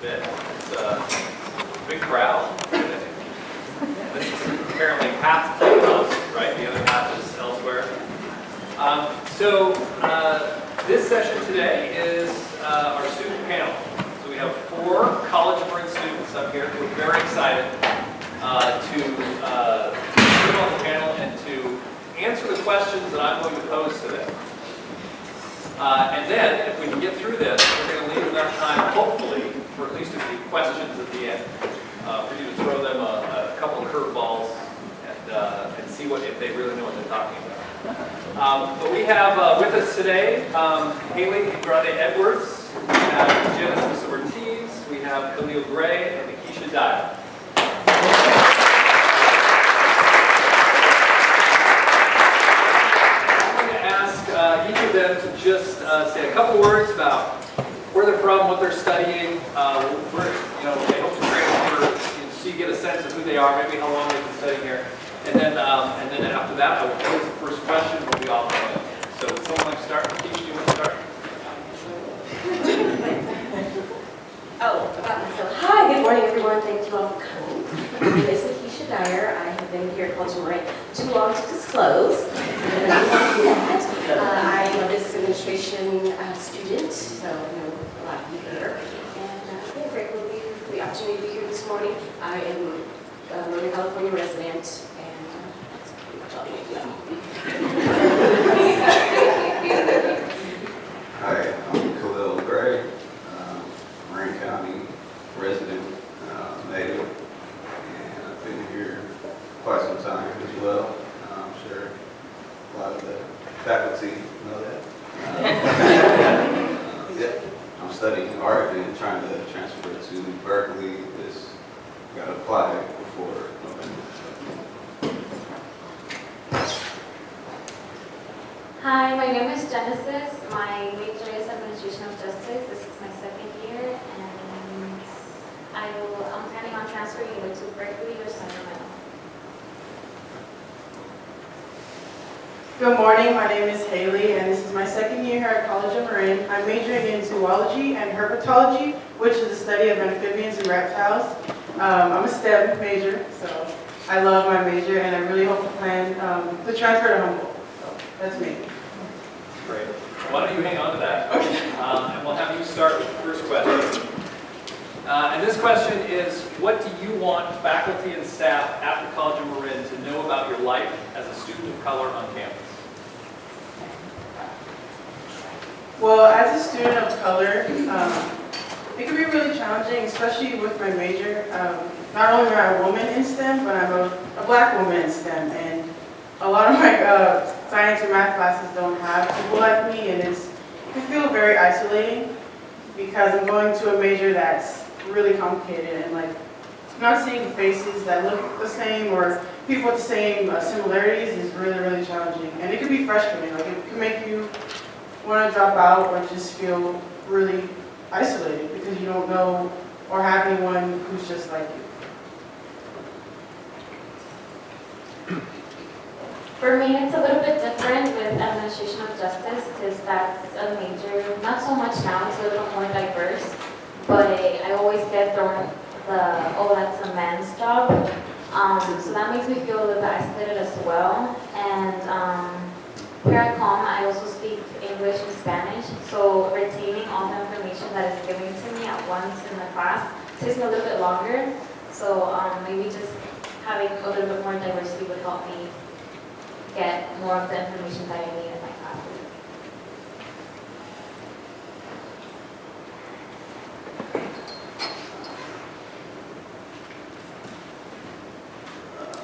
bit. It's a big crowd. This is apparently half the house, right? The other half is elsewhere. This session today is our student panel. So we have 4 College of Marin students up here who are very excited to sit on the panel and to answer the questions that I'm going to pose to them. And then, if we can get through this, we're going to leave enough time, hopefully, for at least a few questions at the end, for you to throw them a couple of curveballs and see if they really know what they're talking about. But we have with us today Haley Grande Edwards, we have Genesis Ortiz, we have Khalil Gray, and Nikisha Dyer. Each of them to just say a couple words about where they're from, what they're studying, they hope to transfer, so you get a sense of who they are, maybe how long they've been studying here. And then after that, I will pose the first question, we'll be off on it. So would someone like to start? Keisha, do you want to start? About myself. Hi, good morning everyone. Thank you all for coming. My name is Nikisha Dyer. I have been here at College of Marin too long to disclose. I am a business administration student, so I know a lot of you here. And I'm grateful for the opportunity to be here this morning. I am a Northern California resident, and that's pretty much all you need to know. Hi, I'm Khalil Gray, Marin County resident, native, and I've been here quite some time as well. I'm sure a lot of the faculty know that. I'm studying art and trying to transfer to Berkeley. Got to apply before November. Hi, my name is Genesis. My major is Administration of Justice. This is my 2nd year, and I'm planning on transferring either to Berkeley or Sacramento. Good morning, my name is Haley, and this is my 2nd year here at College of Marin. I'm majoring in zoology and herpetology, which is the study of amphibians and reptiles. I'm a STEM major, so I love my major, and I really hope to plan to transfer to Humboldt. So that's me. Great. Why don't you hang on to that? Okay. And we'll have you start with the first question. And this question is, what do you want faculty and staff at the College of Marin to know about your life as a student of color on campus? Well, as a student of color, it can be really challenging, especially with my major. Not only am I a woman in STEM, but I'm a black woman in STEM, and a lot of my science and math classes don't have people like me, and it can feel very isolating because I'm going to a major that's really complicated, and like not seeing faces that look the same or people with the same similarities is really, really challenging, and it can be frustrating. Like it can make you want to drop out or just feel really isolated because you don't know or have anyone who's just like you. For me, it's a little bit different with Administration of Justice because that's a major, not so much now, it's a little more diverse, but I always get thrown that's a man's job. So that makes me feel a little bit isolated as well. And here at COM, I also speak English and Spanish, so retaining all the information that is given to me at once in the class takes me a little bit longer. So maybe just having a little bit more diversity would help me get more of the information that I need in my classes.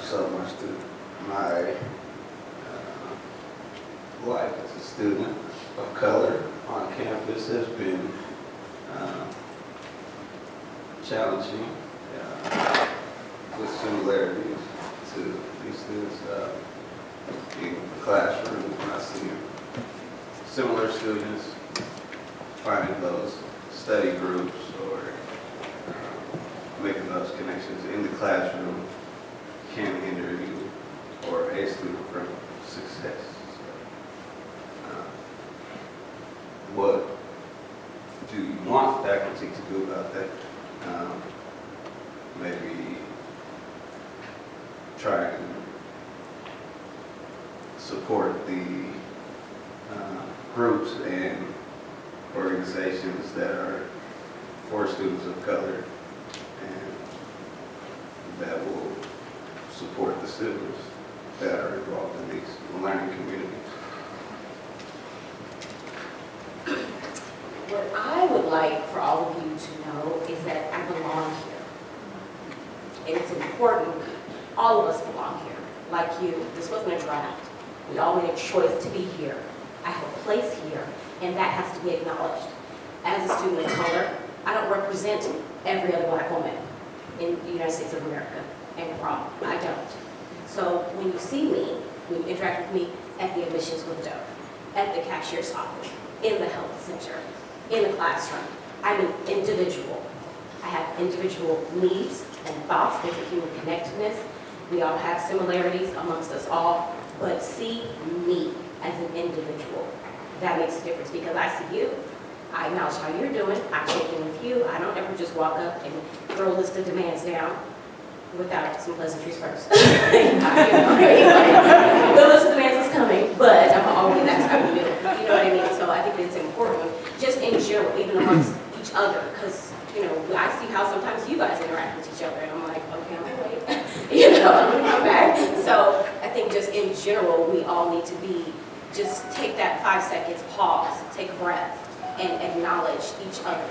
So much to my life as a student of color on campus has been challenging with similarities to these students in the classroom. When I see similar students, finding those study groups or making those connections in the classroom can hinder you or a student from success. What do you want faculty to do about that? support the groups and organizations that are for students of color and that will support the students that are involved in these learning communities. What I would like for all of you to know is that I belong here. And it's important, all of us belong here. Like you, this wasn't a draft. We all made a choice to be here. I have a place here, and that has to be acknowledged. As a student of color, I don't represent every other black woman in the United States of America, and wrong, I don't. So when you see me, when you interact with me at the admissions window, at the cashier's office, in the health center, in the classroom, I'm an individual. I have individual needs and thoughts. There's a human connectedness. We all have similarities amongst us all, but see me as an individual. That makes a difference because I see you. I acknowledge how you're doing. I check in with you. I don't ever just walk up and throw a list of demands down without some pleasantries first. The list of demands is coming, but I'm always that's how you do it. You know what I mean? So I think it's important, just in general, even amongst each other, because I see how sometimes you guys interact with each other, and I'm like, okay, I'm gonna wait. I'm gonna come back. So I think just in general, we all need to just take that 5 seconds, pause, take a breath, and acknowledge each other.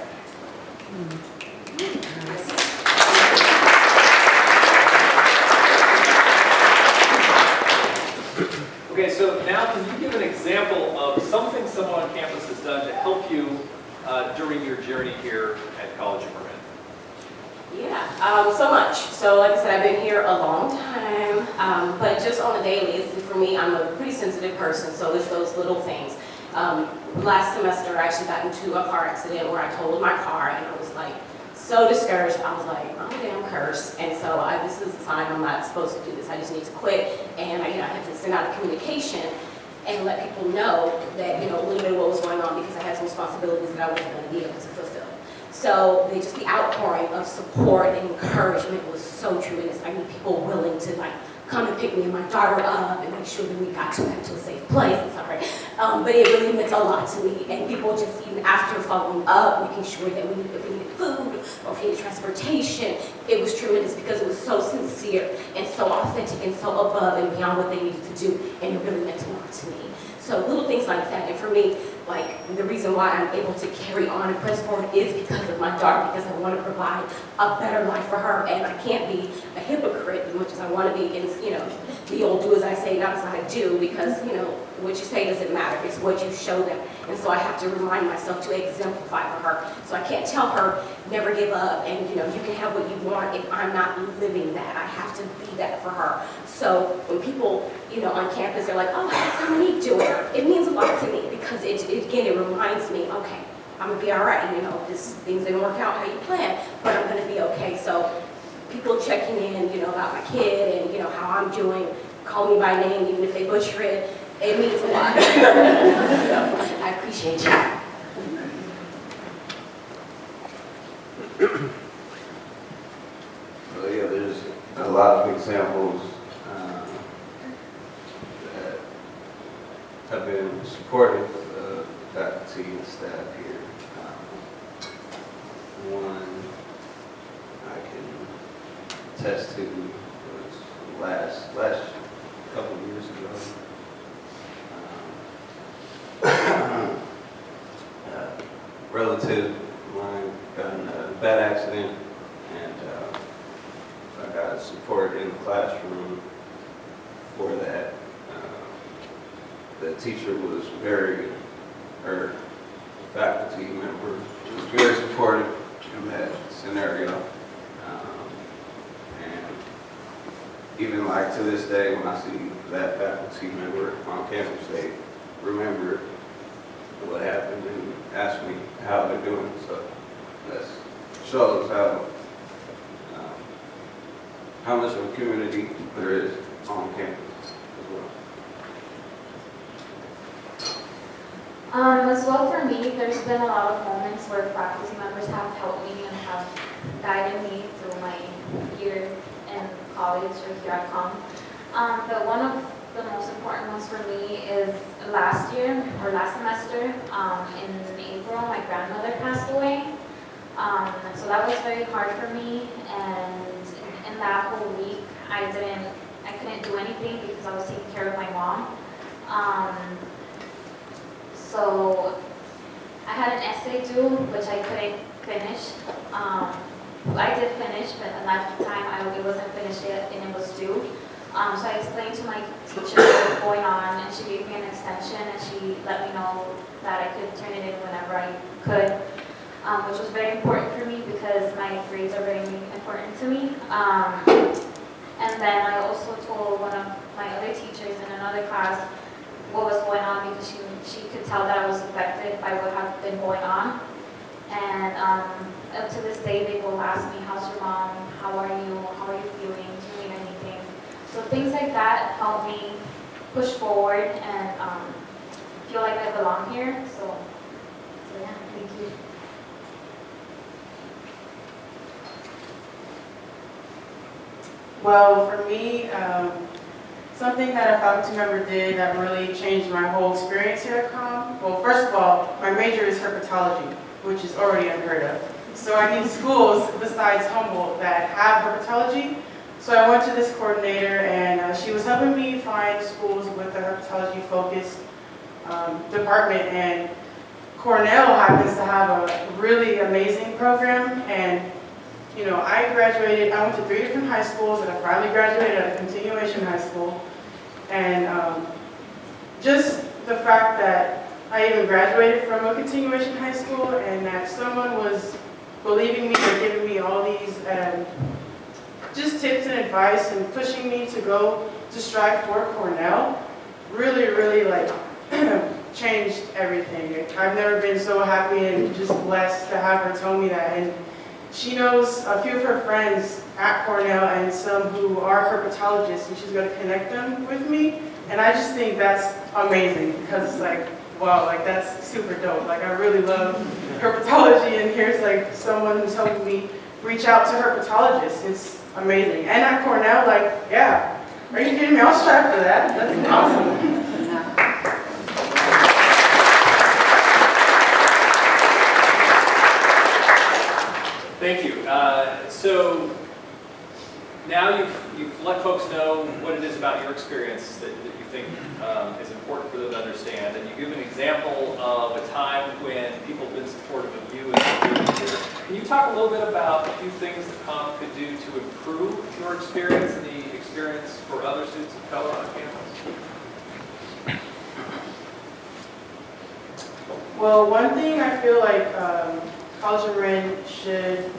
Okay, so now can you give an example of something someone on campus has done to help you during your journey here at College of Marin? Yeah, so much. So like I said, I've been here a long time, but just on a daily, for me, I'm a pretty sensitive person, so it's those little things. Last semester, I actually got into a car accident where I totaled my car, and I was like so discouraged. I was like, I'm a damn curse. And so this is a sign I'm not supposed to do this. I just need to quit. And I had to send out a communication and let people know that, a little bit of what was going on because I had some responsibilities that I wasn't going to be able to fulfill. So the outpouring of support and encouragement was so tremendous. I mean, people willing to come and pick me and my daughter up and make sure that we got back to a safe place and stuff, right? But it really meant a lot to me. And people just, even after following up, making sure that if we needed food or if we needed transportation, it was tremendous because it was so sincere and so authentic and so above and beyond what they needed to do. And it really meant a lot to me. So little things like that. And for me, the reason why I'm able to carry on and press forward is because of my daughter, because I want to provide a better life for her, and I can't be a hypocrite as much as I want to be, and the old do as I say, not as I do, because what you say doesn't matter, it's what you show them, and so I have to remind myself to exemplify for her, so I can't tell her, never give up, and you can have what you want if I'm not living that. I have to be that for her. So when people, on campus, they're like, oh, how's Dominique doing? It means a lot to me because it reminds me, okay, I'm gonna be all right. Things didn't work out how you planned, but I'm gonna be okay. So people checking in, about my kid and how I'm doing, call me by name, even if they butcher it, it means a lot. So I appreciate you. So yeah, there's a lot of examples that have been supportive of faculty and staff here. One I can attest to was last couple of years ago. Relative of mine got in a bad accident, and I got support in the classroom for that. The teacher was her faculty member was very supportive in that scenario. And even to this day, when I see that faculty member on campus, they remember what happened and ask me how they're doing. So that shows how much of a community there is on campus as well. As well for me, there's been a lot of moments where faculty members have helped me and have guided me through my year in college or here at Com. But one of the most important ones for me is last year or last semester, in April, my grandmother passed away. So that was very hard for me, and in that whole week, I couldn't do anything because I was taking care of my mom. So I had an essay due, which I couldn't finish. I did finish, but at that time it wasn't finished yet and it was due. So I explained to my teacher what was going on, and she gave me an extension, and she let me know that I could turn it in whenever I could, which was very important for me because my grades are very important to me. And then I also told one of my other teachers in another class what was going on because she could tell that I was affected by what had been going on. And up to this day, they will ask me, how's your mom? How are you? How are you feeling? Do you need anything? So things like that help me push forward and feel like I belong here. So yeah, thank you. Well, for me, something that a faculty member did that really changed my whole experience here at COM. Well, first of all, my major is herpetology, which is already unheard of. So I need schools besides Humboldt that have herpetology. So I went to this coordinator, and she was helping me find schools with a herpetology-focused department. And Cornell happens to have a really amazing program. And you know, I went to 3 different high schools, and I finally graduated at a continuation high school. And just the fact that I even graduated from a continuation high school and that someone was believing me and giving me all these just tips and advice and pushing me to go to strive for Cornell really, really like changed everything. I've never been so happy and just blessed to have her tell me that. And she knows a few of her friends at Cornell and some who are herpetologists, and she's going to connect them with me. And I just think that's amazing because it's like, wow, like that's super dope. Like I really love herpetology, and here's like someone who's helping me reach out to herpetologists. It's amazing. And at Cornell, like, yeah, are you kidding me? I'll strive for that. That's awesome. Thank you. So now you've let folks know what it is about your experience that you think is important for them to understand, and you give an example of a time when people have been supportive of you and your career. Can you talk a little bit about a few things that COM could do to improve your experience and the experience for other students of color on campus? Well, one thing I feel like College of Marin should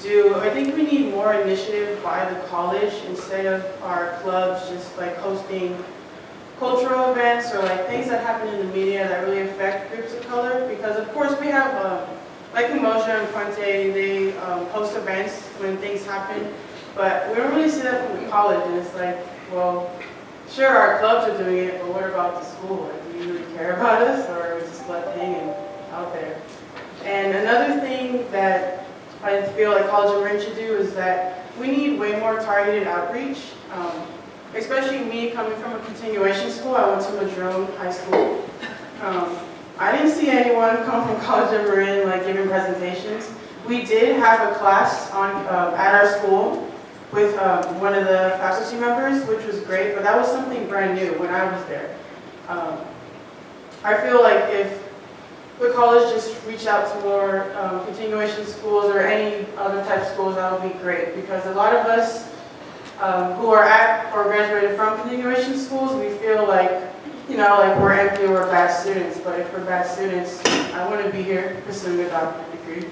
do, I think we need more initiative by the college instead of our clubs just like hosting cultural events or like things that happen in the media that really affect groups of color. Because of course we have like Umoja and Fuente, they host events when things happen, but we don't really see that from the college. And it's like, well, sure, our clubs are doing it, but what about the school? Like, do you really care about us, or are we just left hanging out there? And another thing that I feel like College of Marin should do is that we need way more targeted outreach, especially me coming from a continuation school. I went to Madrone High School. I didn't see anyone come from College of Marin like giving presentations. We did have a class on at our school with one of the faculty members, which was great, but that was something brand new when I was there. I feel like if the college just reached out to more continuation schools or any other type of schools, that would be great, because a lot of us who are at or graduated from continuation schools, we feel like, you know, like we're empty or we're bad students. But if we're bad students, I want to be here pursuing a doctorate degree.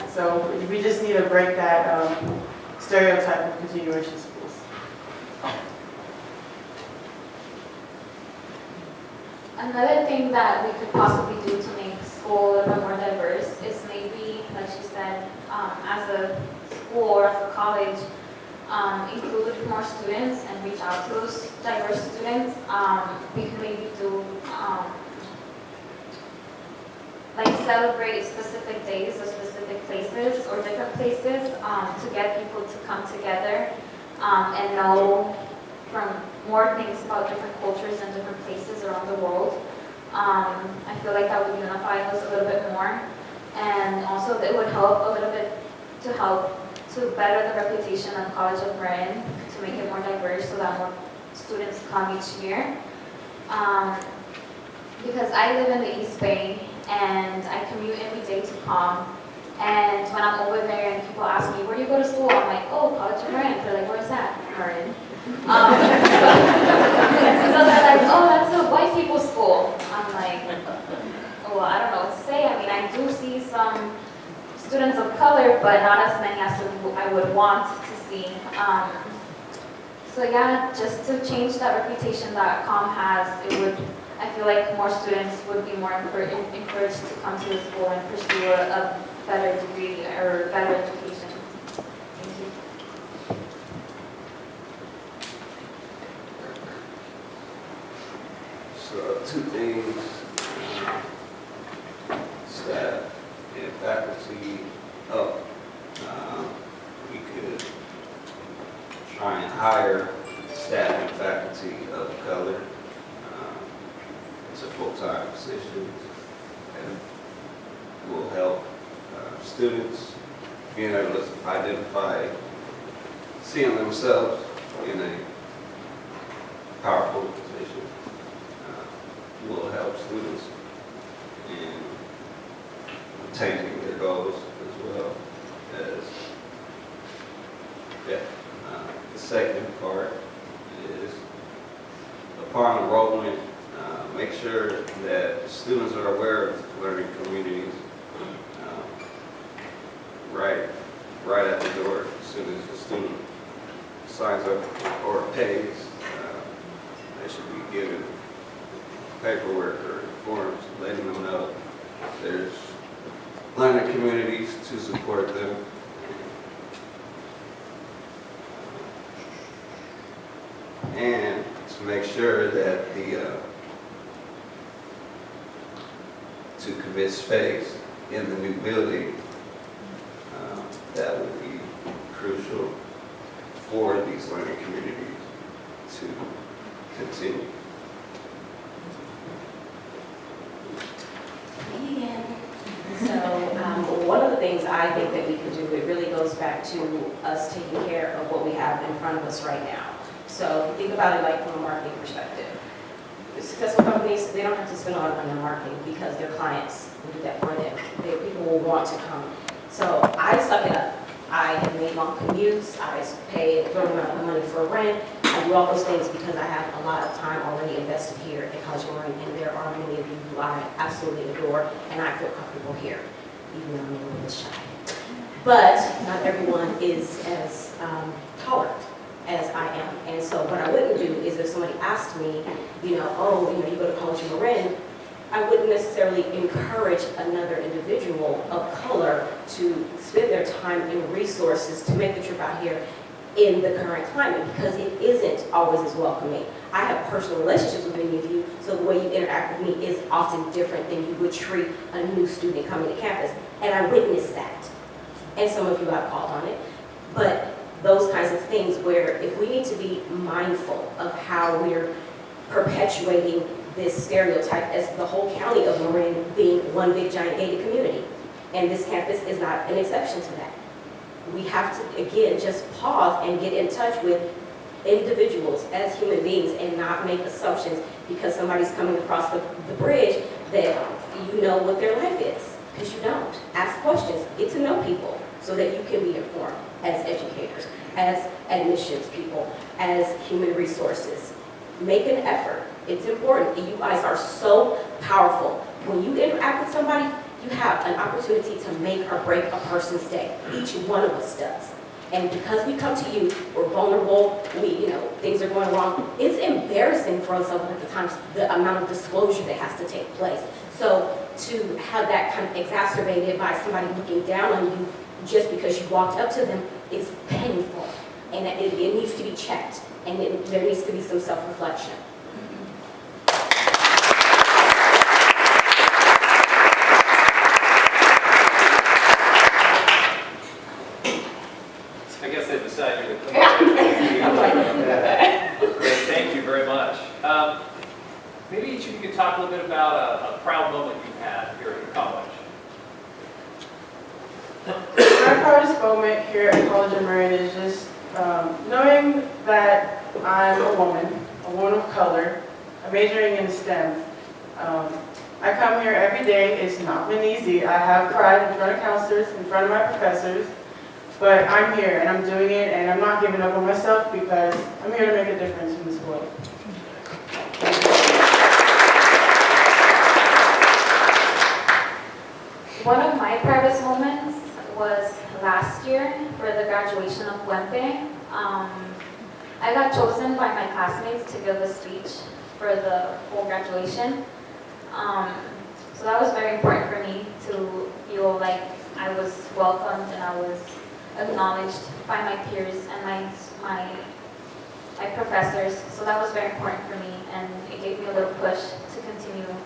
So we just need to break that stereotype of continuation schools. Another thing that we could possibly do to make school a little bit more diverse is maybe, like she said, as a school or as a college, include more students and reach out to those diverse students. We could maybe do like celebrate specific days or specific places or different places to get people to come together and know from more things about different cultures and different places around the world. I feel like that would unify us a little bit more, and also it would help a little bit to better the reputation of College of Marin, to make it more diverse so that more students come each year. Because I live in the East Bay and I commute every day to COM, and when I'm over there and people ask me, where do you go to school? I'm like, oh, College of Marin. They're like, where's that? Marin. So they're like, oh, that's a white people's school. I'm like, well, I don't know what to say. I mean, I do see some students of color, but not as many as I would want to see. So yeah, just to change that reputation that COM has, I feel like more students would be more encouraged to come to the school and pursue a better degree or better education. Thank you. So two things, staff and faculty up. We could try and hire staff and faculty of color. It's a full-time position and will help students being able to identify, seeing themselves in a powerful position. Will help students in attaining their goals as well as, the second part is upon enrollment, make sure that students are aware of learning communities right at the door. As soon as the student signs up or pays, they should be given paperwork or forms letting them know there's learning communities to support them. And to make sure that to commit space in the new building, that would be crucial for these learning communities to continue. So one of the things I think that we can do, it really goes back to us taking care of what we have in front of us right now. So think about it like from a marketing perspective. Successful companies, they don't have to spend a lot of money on marketing because their clients will do that for them. People will want to come. So I suck it up. I have made long commutes. I pay a certain amount of money for rent. I do all those things because I have a lot of time already invested here at College of Marin, and there are many of you who I absolutely adore, and I feel comfortable here, even though I'm a little bit shy. But not everyone is as tolerant as I am, and so what I wouldn't do is if somebody asked me, you go to College of Marin, I wouldn't necessarily encourage another individual of color to spend their time and resources to make the trip out here in the current climate, because it isn't always as welcoming. I have personal relationships with many of you, so the way you interact with me is often different than you would treat a new student coming to campus, and I witnessed that. And some of you have called on it, but those kinds of things where if we need to be mindful of how we're perpetuating this stereotype as the whole county of Marin being one big giant gated community, and this campus is not an exception to that. We have to, again, just pause and get in touch with individuals as human beings and not make assumptions because somebody's coming across the bridge that you know what their life is, because you don't. Ask questions, get to know people so that you can be informed as educators, as admissions people, as human resources. Make an effort. It's important. You guys are so powerful. When you interact with somebody, you have an opportunity to make or break a person's day. Each one of us does. And because we come to you, we're vulnerable, things are going wrong. It's embarrassing for us at the times, the amount of disclosure that has to take place. So to have that kind of exacerbated by somebody looking down on you just because you walked up to them is painful. And it needs to be checked. And there needs to be some self-reflection. I guess they decided you're the Maybe each of you could talk a little bit about a proud moment you've had here at your college. My proudest moment here at College of Marin is just knowing that I'm a woman of color, majoring in STEM. I come here every day. It's not been easy. I have cried in front of counselors, in front of my professors, but I'm here and I'm doing it and I'm not giving up on myself because I'm here to make a difference in this world. One of my proudest moments was last year for the graduation of Puente. I got chosen by my classmates to give a speech for the whole graduation. So that was very important for me to feel like I was welcomed and I was acknowledged by my peers and my professors. So that was very important for me, and it gave me a little push to continue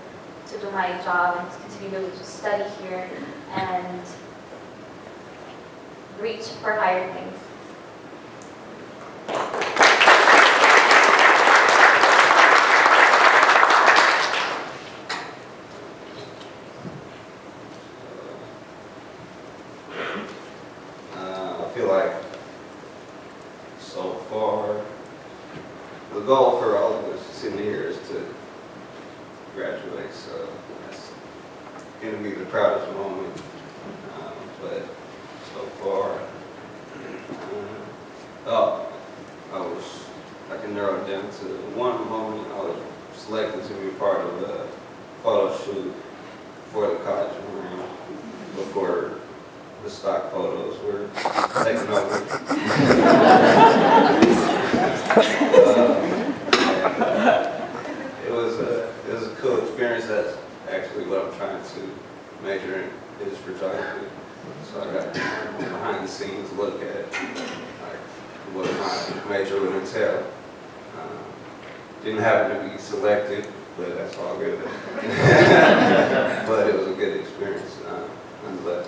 to do my job and to continue to study here and reach for higher things. I feel like so far, the goal for all of us sitting here is to graduate, so that's going to be the proudest moment. But so far, I can narrow it down to one moment. I was selected to be part of a photo shoot for the College of Marin before the stock photos were taken over. It was a cool experience. That's actually what I'm trying to major in, is photography. So I got behind the scenes look at like what my major would entail. Didn't happen to be selected, but that's all good. But it was a good experience nonetheless.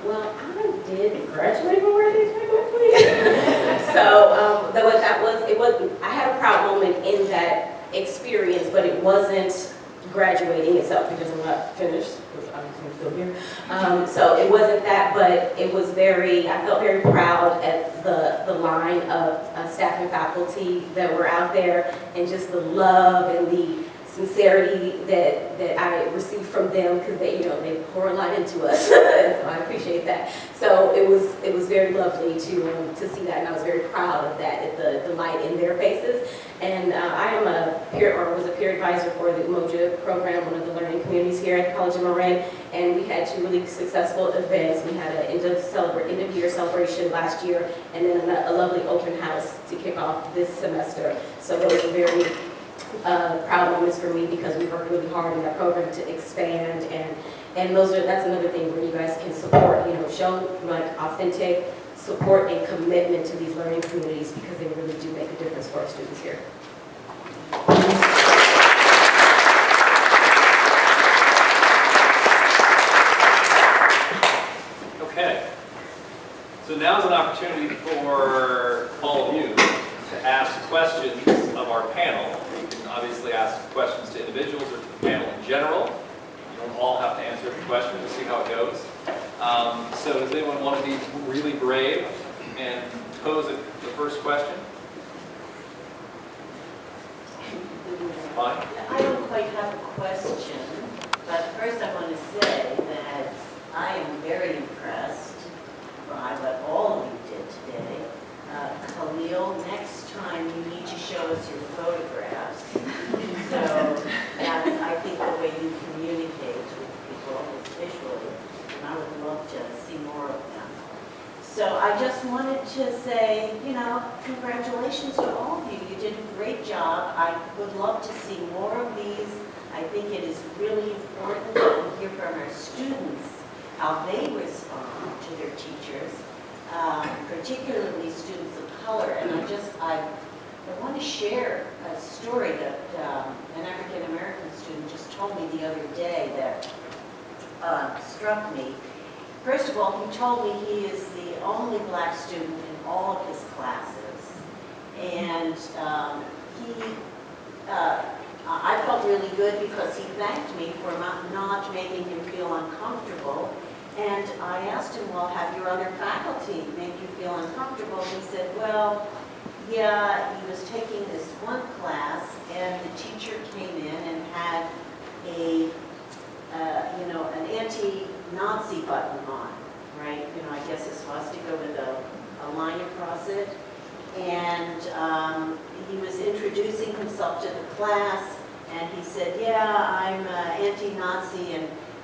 Well, I did graduate already, technically. So, what that was, I had a proud moment in that experience, but it wasn't graduating itself because I'm not finished, because I'm still here. So it wasn't that, but it was I felt very proud at the line of staff and faculty that were out there, and just the love and the sincerity that I received from them, because they pour a lot into us, so I appreciate that. So it was very lovely to see that, and I was very proud of that, at the light in their faces. And I am was a peer advisor for the Umoja program, one of the learning communities here at College of Marin, and we had 2 really successful events. We had an end of year celebration last year, and then a lovely open house to kick off this semester. So those are very proud moments for me, because we worked really hard in that program to expand, and that's another thing where you guys can support, show like authentic support and commitment to these learning communities, because they really do make a difference for our students here. Okay. So now's an opportunity for all of you to ask questions of our panel. You can obviously ask questions to individuals or to the panel in general. You don't all have to answer every question. We'll see how it goes. So does anyone want to be really brave and pose the first question? Fine. I don't quite have a question, but first I want to say that I am very impressed by what all of you did today. Khalil, next time you need to show us your photographs. So that's, I think, the way you communicate with people is visually, and I would love to see more of them. So I just wanted to say, congratulations to all of you. You did a great job. I would love to see more of these. I think it is really important that we hear from our students how they respond to their teachers, particularly students of color. And I want to share a story that an African-American student just told me the other day that struck me. First of all, he told me he is the the only black student in all of his classes. And I felt really good because he thanked me for not making him feel uncomfortable. And I asked him, well, have your other faculty make you feel uncomfortable? And he said, well, yeah, he was taking this one class and the teacher came in and had a, an anti-Nazi button on, right? I guess a swastika with a line across it. And he was introducing himself to the class, and he said, yeah, I'm anti-Nazi,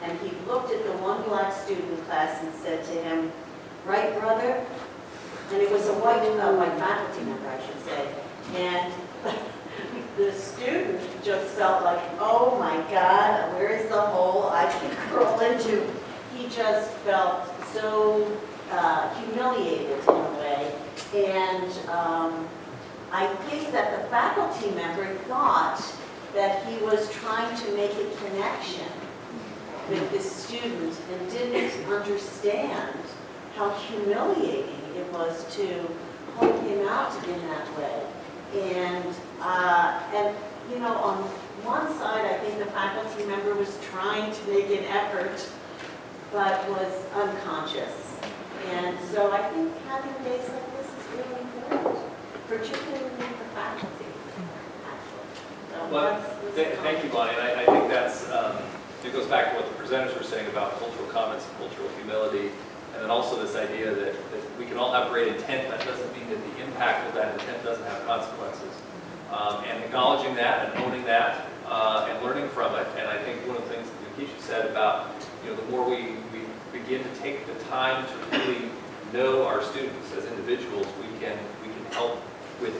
and he looked at the one black student in class and said to him, right, brother? And it was a white faculty member, I should say. And the student just felt like, oh my God, where is the hole I can crawl into? He just felt so humiliated in a way. And I think that the faculty member thought that he was trying to make a connection with the student and didn't understand how humiliating it was to point him out in that way. And on one side, I think the faculty member was trying to make an effort, but was unconscious. And so I think having days like this is really important, particularly for faculty, actually. So Well, let's thank you, Bonnie, and I think that's, it goes back to what the presenters were saying about cultural comments and cultural humility, and then also this idea that we can all have great intent. That doesn't mean that the impact of that intent doesn't have consequences. And acknowledging that and owning that and learning from it. And I think one of the things that Nikisha said about, the more we begin to take the time to really know our students as individuals, we can help with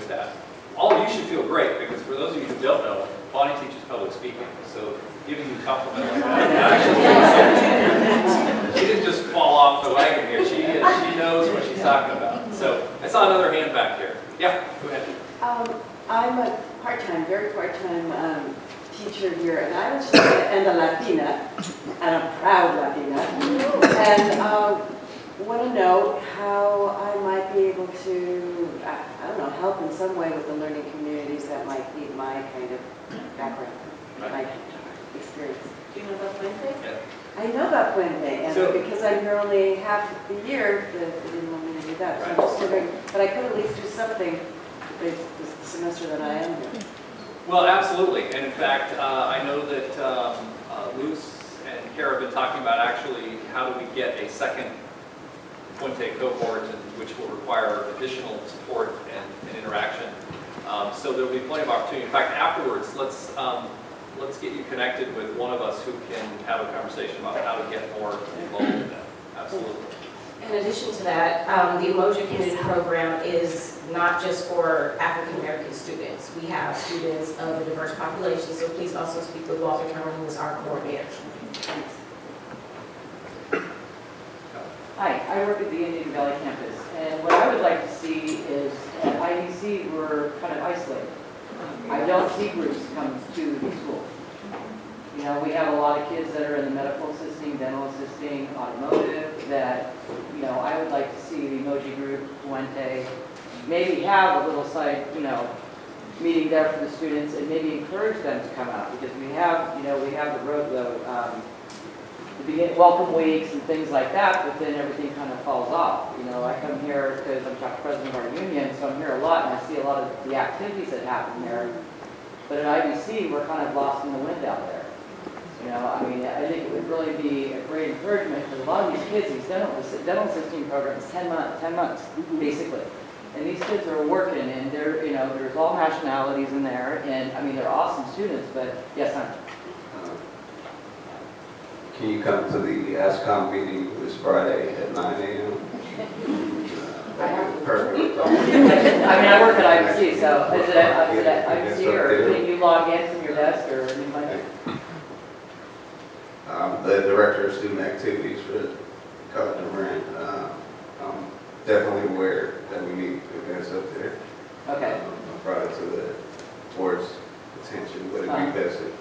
that. All of you should feel great, because for those of you who don't know, Bonnie teaches public speaking, so giving you a compliment like that, actually, she didn't just fall off the wagon here. She knows what she's talking about. So I saw another hand back here. Yeah, go ahead. I'm a very part-time teacher here, and I was and a Latina, and a proud Latina, and want to know how I might be able to, I don't know, help in some way with the learning communities that might need my kind of background, my experience. Do you know about Wednesday? Yeah. I know about Puente, and So- because I'm here only half the year, they didn't want me to do that. So I'm just wondering, but I could at least do something this semester that I am here. Well, absolutely. And in fact, I know that Luce and Kara have been talking about actually how do we get a second Puente cohort, which will require additional support and interaction. So there will be plenty of opportunity. In fact, afterwards, let's get you connected with one of us who can have a conversation about how to get more involved in that. Absolutely. In addition to that, the Emoji Community Program is not just for African American students. We have students of a diverse population, so please also speak with Walter Turner, who is our coordinator. Thanks. Hi, I work at the Indian Valley campus, and what I would like to see is at IDC, we're kind of isolated. I don't see groups come to the school. We have a lot of kids that are in the medical assisting, dental assisting, automotive, that, I would like to see the Emoji Group, Puente, maybe have a little side, meeting there for the students, and maybe encourage them to come out, because we have the welcome weeks and things like that, but then everything kind of falls off. I come here because I'm chapter president of our union, so I'm here a lot, and I see a lot of the activities that happen there. But at IBC, we're kind of lost in the wind out there. I think it would really be a great encouragement, because a lot of these kids, these dental assisting programs, 10 months, basically. And these kids are working, and there's all nationalities in there, and they're awesome students, but yes, Can you come to the ASCOM meeting this Friday at 9 a.m.? Perfect. I work at IBC, so is it at IBC, or can you log in from your desk, or anything like that? The director of student activities for College of Marin. I'm definitely aware that we need events up there. Okay. I brought it to the board's attention, but it'd be best if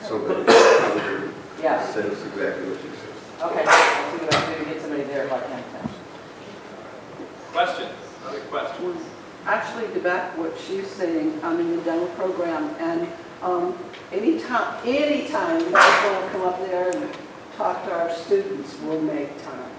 somebody comes here Yeah. says exactly what you said. Okay, I'll see what I can do to get somebody there if I can. piggyback what she's saying. I'm in the demo program, and anytime you guys want to come up there and talk to our students, we'll make time.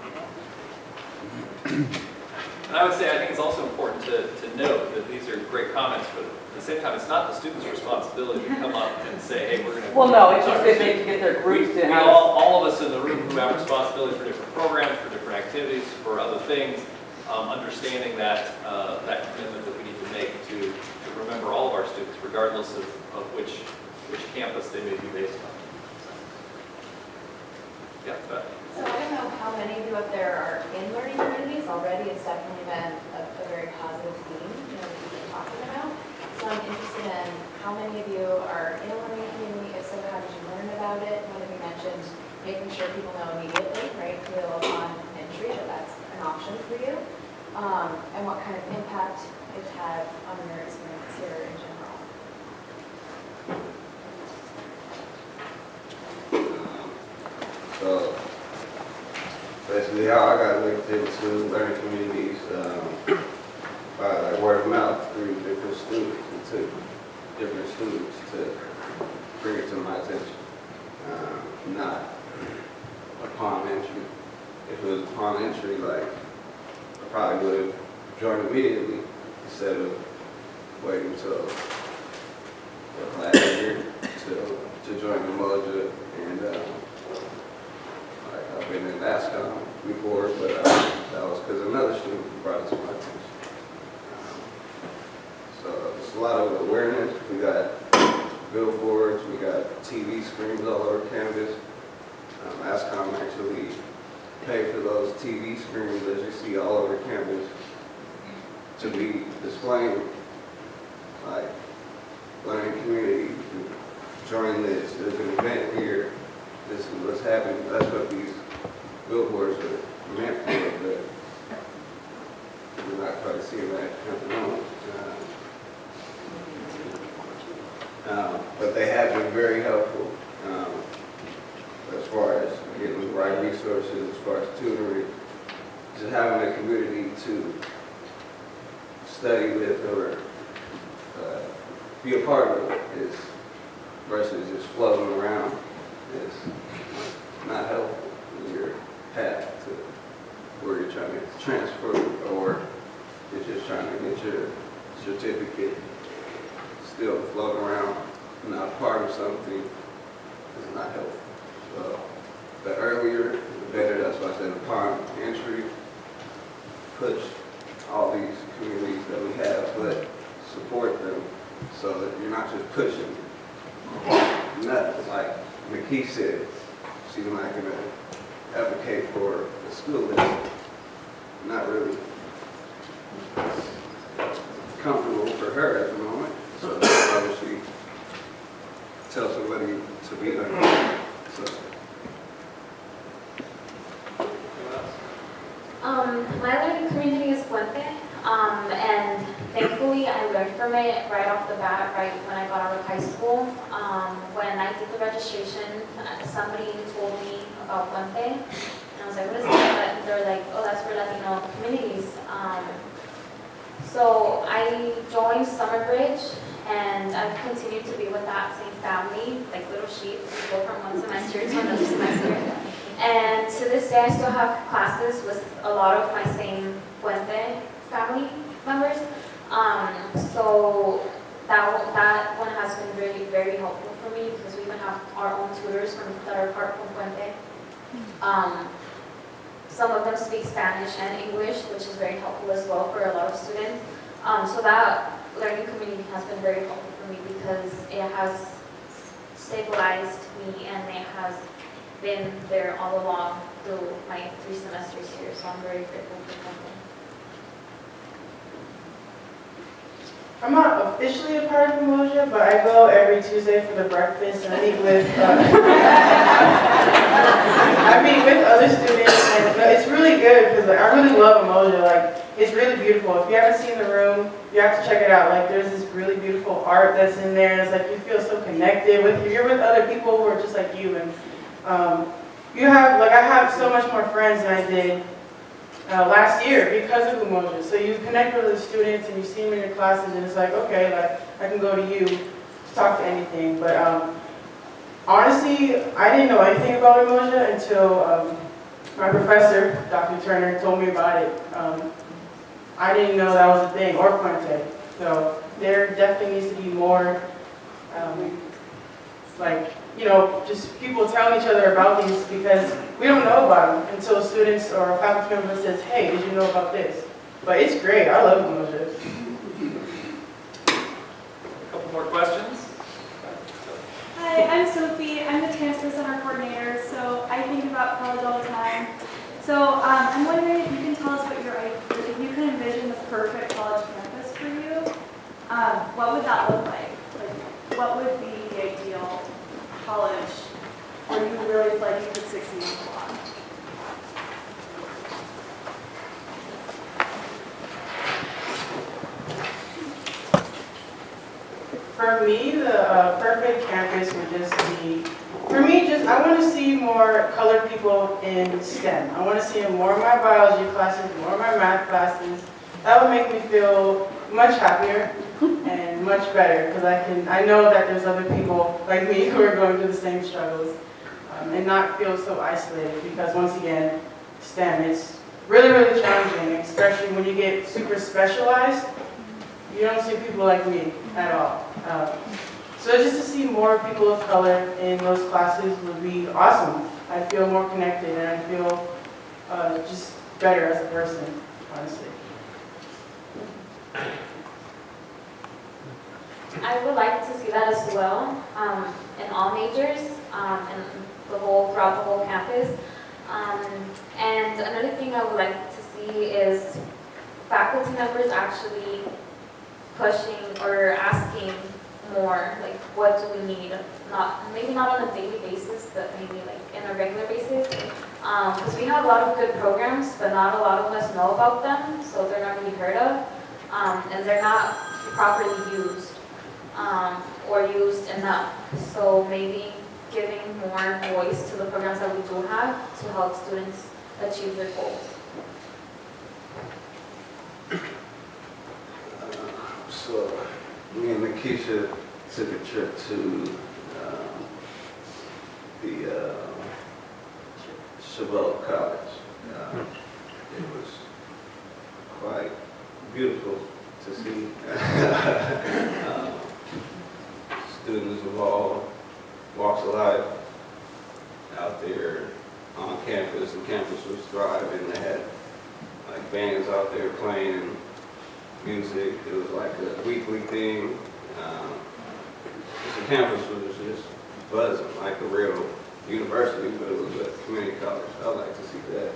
And I would say, I think it's also important to note that these are great comments, but at the same time, it's not the student's responsibility to come up and say, hey, we're going to. Well, no, it's just if they get their groups to have. All of us in the room who have responsibility for different programs, for different activities, for other things, understanding that, that commitment that we need to make to remember all of our students, regardless of which campus they may be based on. Yeah, Beth. So I don't know how many of you up there are in learning communities. Already it's definitely been a very positive theme, that we've been talking about. So I'm interested in how many of you are in a learning community. If so, how did you learn about it? One of you mentioned making sure people know immediately, right, feel upon entry that that's an option for you. And what kind of impact it's had on your experience here in general. So basically how I got linked into learning communities, by like word of mouth through different students. It took different students to bring it to my attention, not upon entry. If it was upon entry, like I probably would have joined immediately instead of waiting until last year to join the Moja. And I've been in ASCOM before, but that was because another student brought it to my attention. So there's a lot of awareness. We got billboards, we got TV screens all over campus. ASCOM actually paid for those TV screens that you see all over campus to be displaying, like, learning community, join this, there's an event here, this is what's happening. That's what these billboards are meant for, but we're not quite seeing that at the moment. But they have been very helpful as far as getting the right resources, as far as tutoring, just having a community to study with or be a part of is versus just floating around is not helpful in your path to where you're trying to transfer, or you're just trying to get your certificate. Still floating around, not part of something is not helpful. So the earlier, the better. That's why I said upon entry, push all these communities that we have, but support them so that you're not just pushing nothing. Like McKee said, she's not going to advocate for the school list. Not really comfortable for her at the moment. So why would she tell somebody to be there? So. My learning community is Puente, and thankfully I learned from it right off the bat, right when I got out of high school. When I did the registration, somebody told me about Puente, and I was like, what is that? And they're like, oh, that's for Latino communities. So I joined Summer Bridge, and I've continued to be with that same family, like little sheep, we go from one semester to another semester. And to this day, I still have classes with a lot of my same Puente family members. So that one has been really very helpful for me because we even have our own tutors that are part from Puente. Some of them speak Spanish and English, which is very helpful as well for a lot of students. So that learning community has been very helpful for me because it has stabilized me and it has been there all along through my 3 semesters here. So I'm very grateful for Puente. I'm not officially a part of Umoja, but I go every Tuesday for the breakfast and I meet with I meet with other students, and it's really good because I really love Umoja. Like, it's really beautiful. If you haven't seen the room, you have to check it out. Like, there's this really beautiful art that's in there, and it's like you feel so connected with. You're with other people who are just like you, and you have, like, I have so much more friends than I did last year because of Umoja. So you connect with the students and you see them in your classes and it's like, okay, like I can go to you to talk to anything. But honestly, I didn't know anything about Umoja until my professor, Dr. Turner, told me about it. I didn't know that was a thing, or Puente. So there definitely needs to be more, like, you know, just people telling each other about these because we don't know about them until students or a faculty member says, hey, did you know about this? But it's great. I love Umoja. A couple more questions? Hi, I'm Sophie. I'm the Transfer Center Coordinator, so I think about college all the time. So I'm wondering if you can tell us what if you can envision the perfect college campus for you, what would that look like? Like, what would be the ideal college where you really feel like you could succeed and belong? For me, the perfect campus would just be, for me, I want to see more colored people in STEM. I want to see more of my biology classes, more of my math classes. That would make me feel much happier and much better because I know that there's other people like me who are going through the same struggles and not feel so isolated because once again, STEM is really, really challenging, especially when you get super specialized. You don't see people like me at all. So just to see more people of color in those classes would be awesome. I feel more connected and I feel just better as a person, honestly. I would like to see that as well, in all majors, and throughout the whole campus. And another thing I would like to see is faculty members actually pushing or asking more, like what do we need? Maybe not on a daily basis, but maybe like in a regular basis. Because we have a lot of good programs, but not a lot of us know about them, so they're not really heard of, and they're not properly used or used enough. So maybe giving more voice to the programs that we do have to help students achieve their goals. So, me and Lakeisha took a trip to the Chabot College. It was quite beautiful to see. Students of all walks of life out there on campus. The campus was thriving. They had like bands out there playing music. It was like a weekly thing. The campus was just buzzing, like a real university, but it was a community college. I'd like to see that.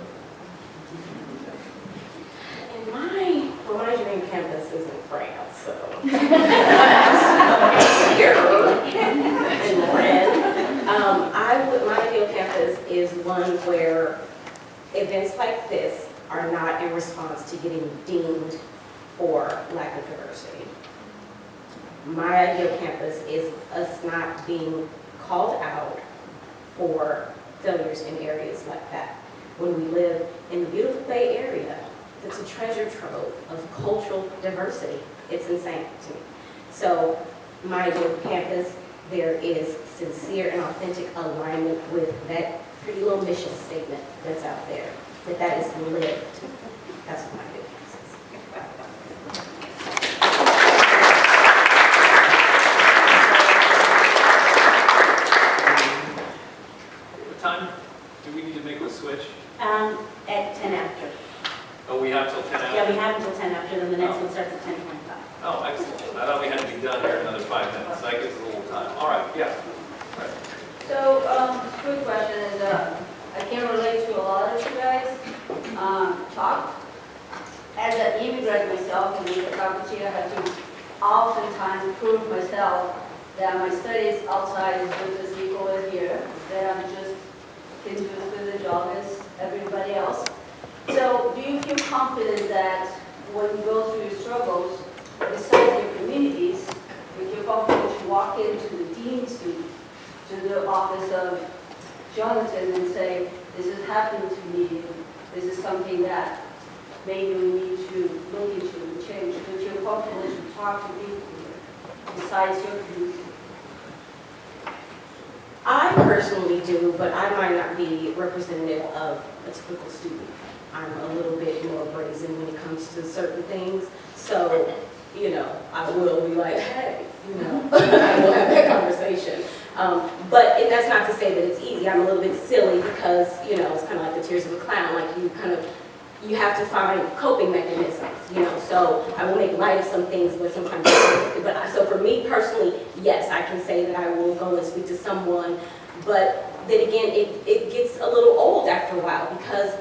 And my dream campus is in France, so. Here in Lynn. My ideal campus is one where events like this are not in response to getting deemed for lack of diversity. My ideal campus is us not being called out for failures in areas like that. When we live in the beautiful Bay Area, it's a treasure trove of cultural diversity. It's insane to me. So my ideal campus, there is sincere and authentic alignment with that pretty little mission statement that's out there, that is lived. That's what my ideal campus is. What time do we need to make a switch? At 10 after. Oh, we have till 10 after? Yeah, we have until 10 after, then the next one starts at 10:25. Oh, excellent. I thought we had to be done here in another 5 minutes. That gives us a little time. All right, yeah. All right. So, quick question is, I can relate to a lot of you guys talk. As an immigrant myself in the faculty, I had to oftentimes prove myself that my studies outside is just as equal as here, that I'm just can do as good a job as everybody else. So, do you feel confident that when you go through your struggles, besides your communities, if you're confident to walk into the dean's seat, to the office of Jonathan and say, this has happened to me, this is something that maybe we need to look into and change. Do you feel comfortable to talk to people besides your community? I personally do, but I might not be representative of a typical student. I'm a little bit more brazen when it comes to certain things. So, you know, I will be like, hey, you know, I will have that conversation. But that's not to say that it's easy. I'm a little bit silly because, you know, it's kind of like the tears of a clown. Like you have to find coping mechanisms, you know. So I will make light of some things, but sometimes, so for me personally, yes, I can say that I will go and speak to someone. But then again, it gets a little old after a while because,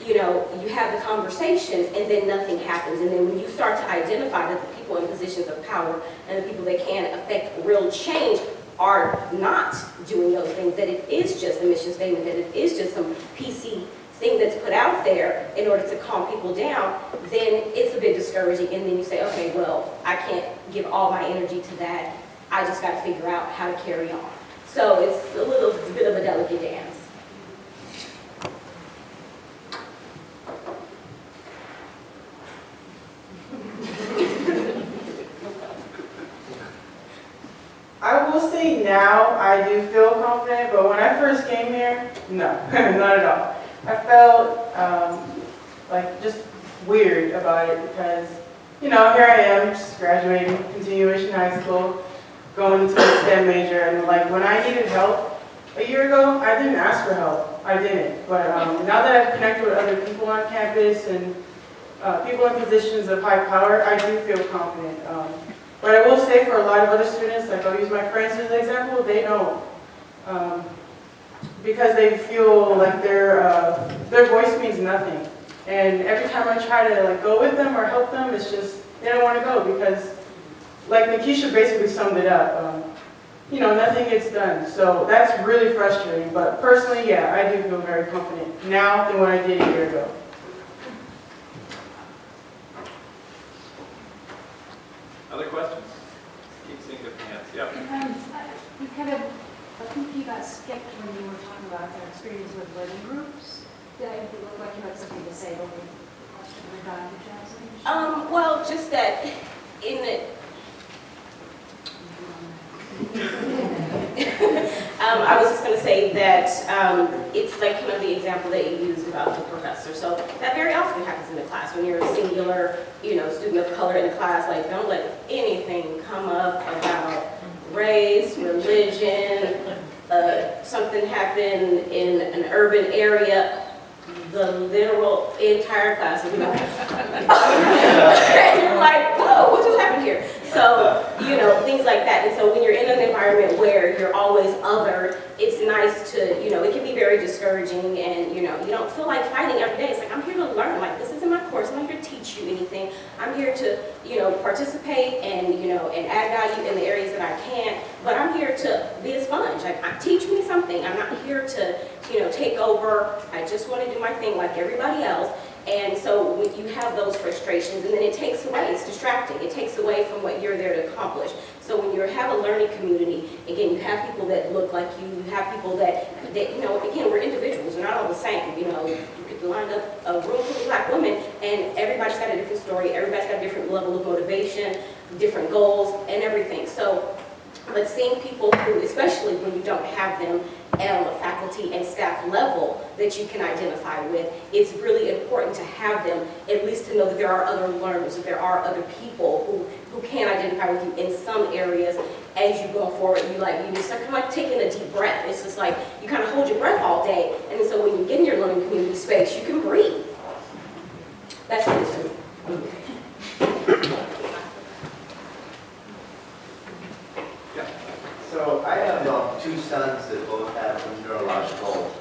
you know, you have the conversation and then nothing happens. And then when you start to identify that the people in positions of power and the people that can affect real change are not doing those things, that it is just a mission statement, that it is just some PC thing that's put out there in order to calm people down, then it's a bit discouraging. And then you say, okay, well, I can't give all my energy to that. I just got to figure out how to carry on. So it's a little bit of a delicate dance. I will say now I do feel confident, but when I first came here, no, not at all. I felt like just weird about it because, you know, here I am, just graduating, continuation high school, going into a STEM major, and like when I needed help a year ago, I didn't ask for help. I didn't. But now that I've connected with other people on campus and people in positions of high power, I do feel confident. But I will say for a lot of other students, like I'll use my friends as an example, they don't. Because they feel like their voice means nothing. And every time I try to like go with them or help them, it's just, they don't want to go because, like Nikisha basically summed it up, you know, nothing gets done. So that's really frustrating. But personally, yeah, I do feel very confident now than what I did a year ago. Other questions? Keep seeing different hands. Yeah. You kind of, I think you got skipped when you were talking about their experience with learning groups. Did it look like you had something to say over Dr. Johnson? Well, just that in the, I was just going to say that it's like kind of the example that you used about the professor. So that very often happens in the class when you're a singular, you know, student of color in the class. Like, don't let anything come up about race, religion, something happened in an urban area. The literal entire class is not. And you're like, whoa, what just happened here? So, you know, things like that. And so when you're in an environment where you're always other, it's nice to, you know, it can be very discouraging and, you know, you don't feel like fighting every day. It's like, I'm here to learn. Like, this isn't my course. I'm not here to teach you anything. I'm here to, you know, participate and, you know, and add value in the areas that I can. But I'm here to be a sponge. Like, teach me something. I'm not here to, you know, take over. I just want to do my thing like everybody else. And so when you have those frustrations, and then it takes away, it's distracting. It takes away from what you're there to accomplish. So when you have a learning community, again, you have people that look like you. You have people that you know, again, we're individuals. We're not all the same. You know, you could line up a room full of black women, and everybody's got a different story. Everybody's got a different level of motivation, different goals, and everything. So, but seeing people who, especially when you don't have them at a faculty and staff level that you can identify with, it's really important to have them, at least to know that there are other learners, that there are other people who can identify with you in some areas as you go forward. You just kind of like taking a deep breath. It's just like you kind of hold your breath all day, and so when you get in your learning community space, you can breathe. That's what it's doing. So I have two sons that both have some neurological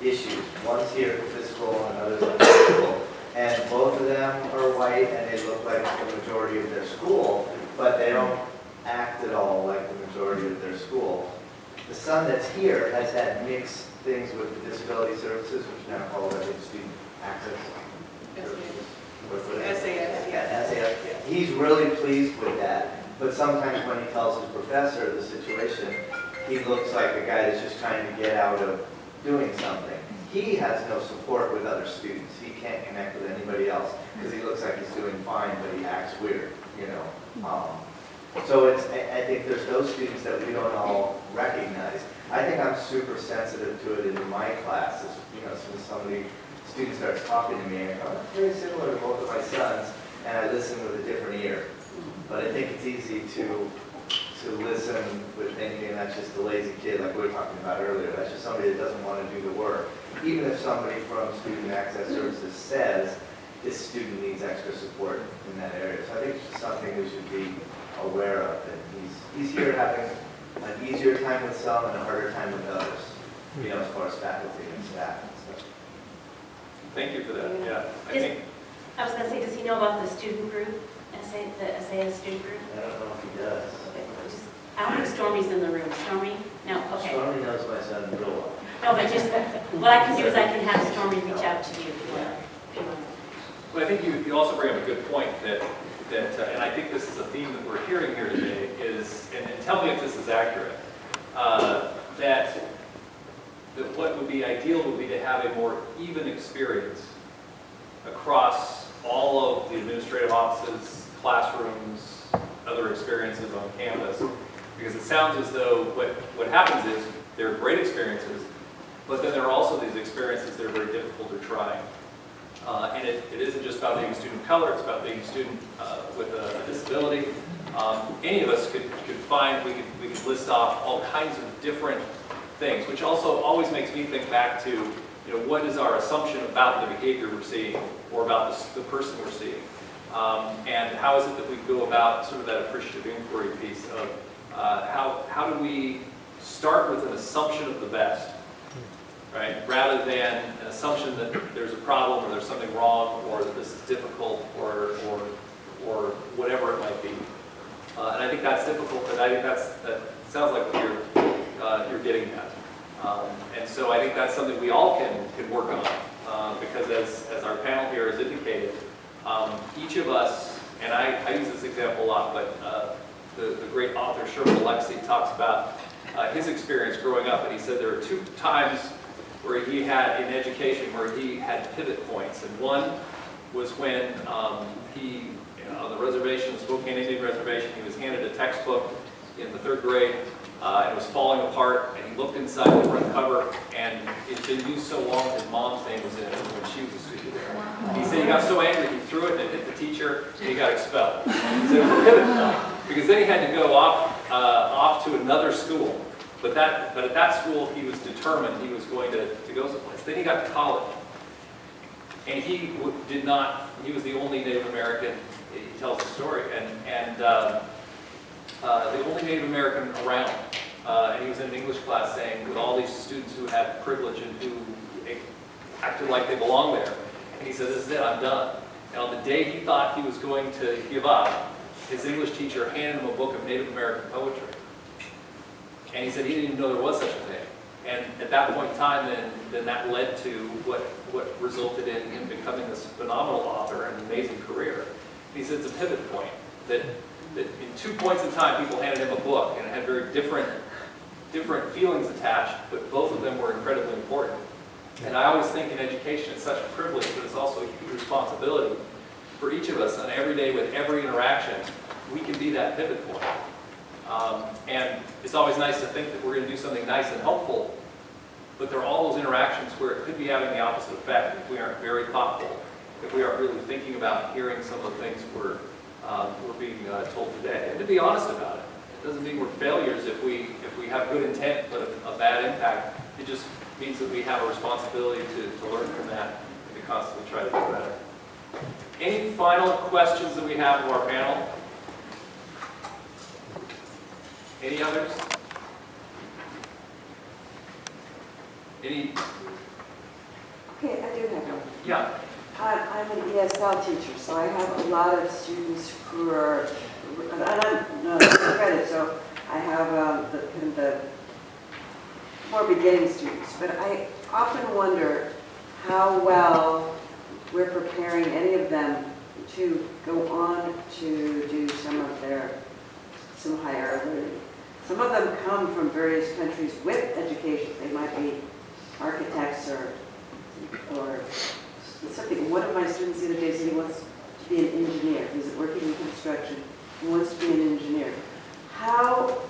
issues. One's here at physical and another's at physical. And both of them are white and they look like the majority of their school, but they don't act at all like the majority of their school. The son that's here has had mixed things with the disability services, which now called, I think, student access. SAS. Yeah, SAS. He's really pleased with that. But sometimes when he tells his professor the situation, he looks like a guy that's just trying to get out of doing something. He has no support with other students. He can't connect with anybody. anybody else, because he looks like he's doing fine, but he acts weird, you know? So it's, I think there's those students that we don't all recognize. I think I'm super sensitive to it in my classes, you know, so when somebody, student starts talking to me, I go, "Oh, very similar to both of my sons," and I listen with a different ear. But I think it's easy to listen with thinking that's just a lazy kid, like we were talking about earlier. That's just somebody that doesn't want to do the work. Even if somebody from Student Access Services says this student needs extra support in that area. So I think it's just something we should be aware of. And he's here having an easier time with some and a harder time with others, you know, as far as faculty and staff and stuff. Thank you for that, yeah. I was gonna say, does he know about the student group, the SAS student group? I don't know if he does. Okay, I don't think Stormy's in the room. Stormy? No, okay. Stormy knows my son real well. No, but just, what I can do is I can have Stormy reach out to you. But I think you also bring up a good point that and I think this is a theme that we're hearing here today, is, and tell me if this is accurate, that what would be ideal would be to have a more even experience across all of the administrative offices, classrooms, other experiences on campus. Because it sounds as though what happens is they're great experiences, but then there are also these experiences that are very difficult or trying. And it isn't just about being a student of color, it's about being a student with a disability. Any of us could find, we could list off all kinds of different things, which also always makes me think back to, you know, what is our assumption about the behavior we're seeing or about the person we're seeing? And how is it that we go about sort of that appreciative inquiry piece of how do we start with an assumption of the best? Right? Rather than an assumption that there's a problem or there's something wrong or that this is difficult or whatever it might be. And I think that's difficult, but I think that sounds like what you're getting at. And so I think that's something we all can work on because as our panel here has indicated, each of us, and I use this example a lot, but the great author Sherman Alexie talks about his experience growing up, and he said there are 2 times where he had, in education, where he had pivot points. And one was when he, on the reservation, the Spokane Indian Reservation, he was handed a textbook in the 3rd grade, and it was falling apart, and he looked inside the front cover, and it had been used so long, his mom's name was in it when she was a student there. He said he got so angry, he threw it and it hit the teacher, and he got expelled. He said it was a pivot point, because then he had to go off to another school. But at that school, he was determined he was going to go someplace. Then he got to college. And he did not, he was the only Native American, he tells the story, and the only Native American around. And he was in an English class saying, with all these students who had privilege and who acted like they belonged there. And he said, this is it, I'm done. And on the day he thought he was going to give up, his English teacher handed him a book of Native American poetry. And he said he didn't even know there was such a thing. And at that point in time, then that led to what resulted in him becoming this phenomenal author and an amazing career. And he said it's a pivot point, that in 2 points in time, people handed him a book, and it had very different feelings attached, but both of them were incredibly important. And I always think in education, it's such a privilege, but it's also a huge responsibility for each of us. And every day with every interaction, we can be that pivot point. And it's always nice to think that we're going to do something nice and helpful, but there are all those interactions where it could be having the opposite effect if we aren't very thoughtful, if we aren't really thinking about hearing some of the things we're being told today. And to be honest about it, it doesn't mean we're failures if we have good intent but a bad impact. It just means that we have a responsibility to learn from that and to constantly try to do better. Any final questions that we have of our panel? Any others? Any? Okay, I do have one. Yeah. I'm an ESL teacher, so I have a lot of students who are, and I'm not credit, so I have the more beginning students, but I often wonder how well we're preparing any of them to go on to do some higher learning. Some of them come from various countries with education. They might be architects or something, one of my students the other day said he wants to be an engineer. He's working in construction. He wants to be an engineer. How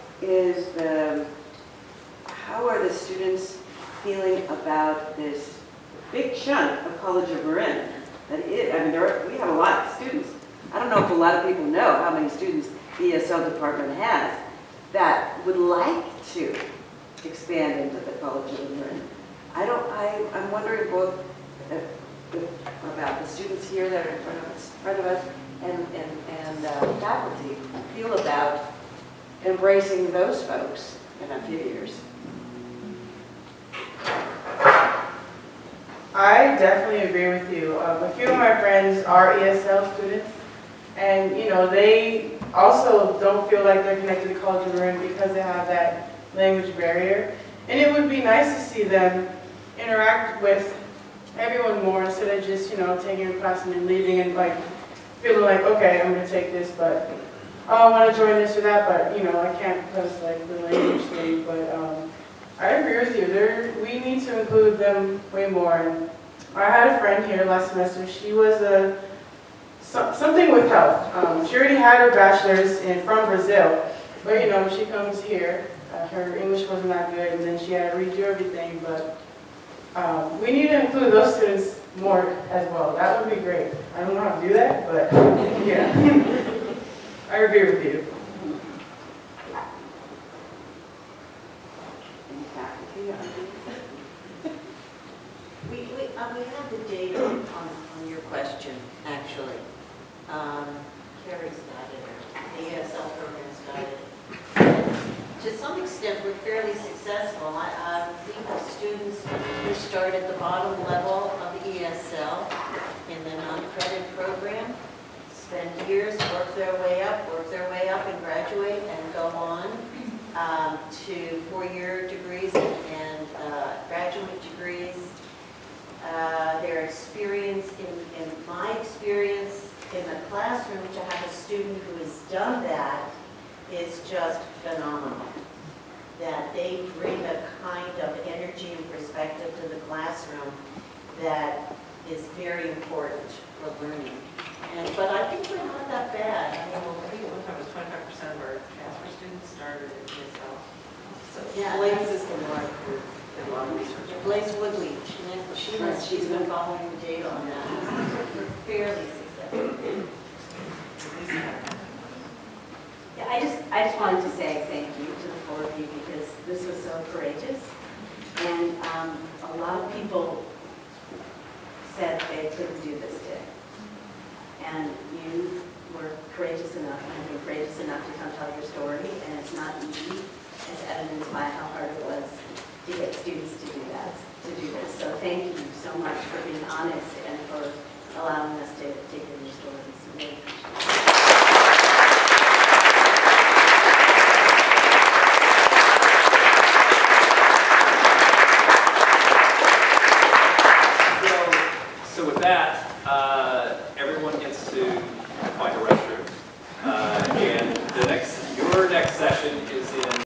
are the students feeling about this big chunk of College of Marin? That is, I mean, we have a lot of students. I don't know if a lot of people know how many students the ESL department has that would like to expand into the College of Marin. I'm wondering both about the students here that are in front of us and faculty feel about embracing those folks in a few years. I definitely agree with you. A few of my friends are ESL students, and they also don't feel like they're connected to College of Marin because they have that language barrier. And it would be nice to see them interact with everyone more instead of just taking a class and then leaving and like feeling like, okay, I'm going to take this, but I want to join this or that, but I can't because like the language thing. But I agree with you. We need to include them way more. And I had a friend here last semester. She was something with health. She already had her bachelor's from Brazil, but she comes here. Her English wasn't that good, and then she had to redo everything. But we need to include those students more as well. That would be great. I don't know how to do that, but yeah, I agree with you. We have the data on your question, actually. Carrie's got it, or the ESL program's got it. To some extent, we're fairly successful. I think the students who start at the bottom level of ESL in the non-credit program spend years, work their way up and graduate and go on to four-year degrees and graduate degrees. Their experience, in my experience in the classroom, to have a student who has done that is just phenomenal. That they bring a kind of energy and perspective to the classroom that is very important for learning. But I think we're not that bad. I mean, I think at one time it was 25% of our transfer students started at ESL. So yeah, Blaze is the one who did a lot of research. Blaze Woodley, she's been following the data on that. We're fairly successful. Yeah, I just wanted to say thank you to the four of you because this was so courageous. And a lot of people said they couldn't do this today. And you were courageous enough, and have been courageous enough to come tell your story. And it's not easy, as evidenced by how hard it was to get students to do this. So thank you so much for being honest and for allowing us to hear your stories.